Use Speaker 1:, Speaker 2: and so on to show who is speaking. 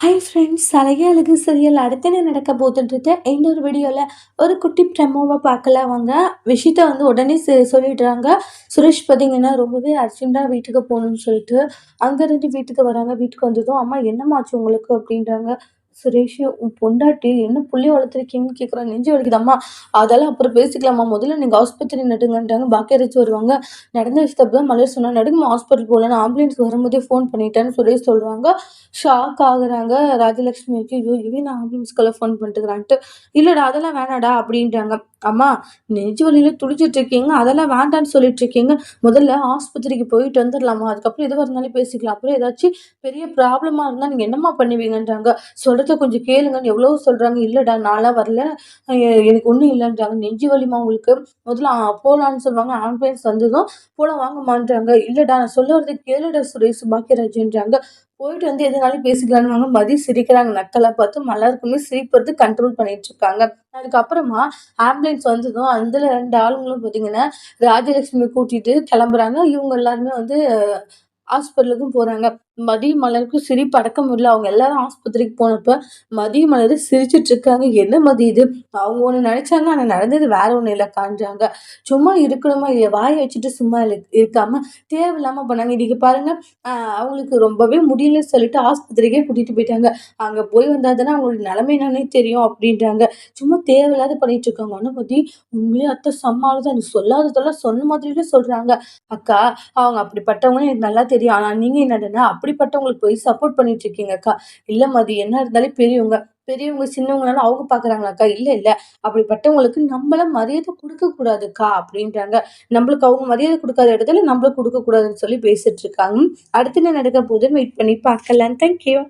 Speaker 1: Hi friends! அழகே அழகு serial அடுத்து என்ன நடக்க போகுதுன்றது இன்னொரு வீடியோவில் ஒரு குட்டி ப்ரெமோவா பார்க்கலாம் வாங்க. விஷயத்த உடனே சொல்லிடுறாங்க. சுரேஷ் பார்த்தீங்கன்னா ரொம்பவே அர்ஜென்ட்டாக வீட்டுக்கு போகணும்னு சொல்லிட்டு அங்கேருந்து வீட்டுக்கு வராங்க. வீட்டுக்கு வந்ததும் அம்மா என்னம்மாச்சு உங்களுக்கு அப்படின்றாங்க. சுரேஷ் உன் பொண்டாட்டி என்ன புள்ளைய வளர்த்துருக்கீங்கன்னு கேட்குறாங்க. நெஞ்சு வலிக்குதம்மா, அதெல்லாம் அப்புறம் பேசிக்கலாமா, முதல்ல நீங்கள் ஆஸ்பத்திரி நடுங்கன்றாங்க. பாக்கியராஜ் வருவாங்க. நடந்த விஷயத்த தான் மலர் சொன்னா, நடுங்கம்மா ஹாஸ்பிட்டல் போகலான்னு ஆம்புலன்ஸ் வரும்போதே ஃபோன் பண்ணிட்டேன்னு சுரேஷ் சொல்கிறாங்க. ஷாக் ஆகுறாங்க ராஜலக்ஷ்மி. ஐயோ இவன் ஆம்புலன்ஸ்க்கெல்லாம் ஃபோன் பண்ணிட்டுக்கிறான்ட்டு. இல்லடா அதெல்லாம் வேணாடா அப்படின்றாங்க. அம்மா நெஞ்சு வலியில துடிச்சிட்டு இருக்கீங்க, அதெல்லாம் வேண்டான்னு சொல்லிட்டு இருக்கீங்க. முதல்ல ஆஸ்பத்திரிக்கு போயிட்டு வந்துடலாமா, அதுக்கப்புறம் எதுவாக இருந்தாலும் பேசிக்கலாம். அப்புறம் ஏதாச்சும் பெரிய ப்ராப்ளமா இருந்தால் நீங்கள் என்னம்மா பண்ணுவீங்கன்றாங்க. சொல்கிறத கொஞ்சம் கேளுங்கன்னு எவ்வளோ சொல்கிறாங்க. இல்லைடா நான்லாம் வரல, எனக்கு ஒன்றும் இல்லைன்றாங்க. நெஞ்சு வலிமா உங்களுக்கு, முதல்ல போகலான்னு சொல்லுவாங்க. ஆம்புலன்ஸ் வந்ததும் போலாம் வாங்கம்மான்றாங்க. இல்லைடா நான் சொல்ல வரதை கேளுடா சுரேஷ், பாக்கியராஜ்ன்றாங்க. போயிட்டு வந்து எதுனாலும் பேசிக்கலான்னு மதி சிரிக்கிறாங்க. நக்கலா பார்த்து மலருக்குமே சிரிப்பு வருது. கண்ட்ரோல் பண்ணிட்டு இருக்காங்க. அதுக்கப்புறமா ஆம்புலன்ஸ் வந்ததும் அதுல 2 ஆளுங்களும் பார்த்தீங்கன்னா, ராஜலட்சுமி கூட்டிட்டு கிளம்புறாங்க. இவங்க எல்லாருமே ஹாஸ்பிட்டலுக்கும் போறாங்க. மதி, மலருக்கும் சிரிப்பு அடக்க முடியல. அவங்க எல்லாரும் ஆஸ்பத்திரிக்கு போனப்ப மதி, மலரு சிரிச்சுட்டு இருக்காங்க. என்ன மதி இது? அவங்க ஒண்ணு நெனைச்சாங்க. ஆனா நடந்தது வேற ஒண்ணு இல்லக்கான்றாங்க. சும்மா இருக்கணுமா இல்லையா? வாய வச்சுட்டு சும்மா இருக்காம தேவையில்லாம பண்ணாங்க. இன்னைக்கு பாருங்க, அவங்களுக்கு ரொம்பவே முடியலன்னு சொல்லிட்டு ஆஸ்பத்திரிக்கே கூட்டிட்டு போயிட்டாங்க. அங்க போய் வந்தா தானே அவங்களோட நிலைமை என்னன்னே தெரியும் அப்படின்றாங்க. சும்மா தேவையில்லாத பண்ணிட்டு இருக்காங்க. ஆனா பத்தி உண்மையிலேயே அத்தை செம்ம ஆளு தான். நீ சொல்லாததெல்லாம் சொன்ன மாதிரியே சொல்றாங்க. அக்கா அவங்க அப்படிப்பட்டவங்கன்னு எனக்கு நல்லா தெரியும். ஆனா நீங்க என்னடான்னா அப்படிப்பட்டவங்களுக்கு போய் சப்போர்ட் பண்ணிட்டு இருக்கீங்க அக்கா. இல்லம்மா அது என்ன இருந்தாலும் பெரியவங்க. பெரியவங்க சின்னவங்கனாலும் அவங்க பார்க்குறாங்களாக்கா. இல்ல, இல்ல. அப்படிப்பட்டவங்களுக்கு நம்மலாம் மரியாதை குடுக்கக் கூடாதுக்கா அப்படின்றாங்க. நம்மளுக்கு அவங்க மரியாதை குடுக்காத இடத்துல நம்மளும் குடுக்கக் கூடாதுன்னு சொல்லி பேசிட்டு இருக்காங்க. அடுத்து என்ன நடக்க போகுதுன்னு வெயிட் பண்ணி பார்க்கலாம். Thank you.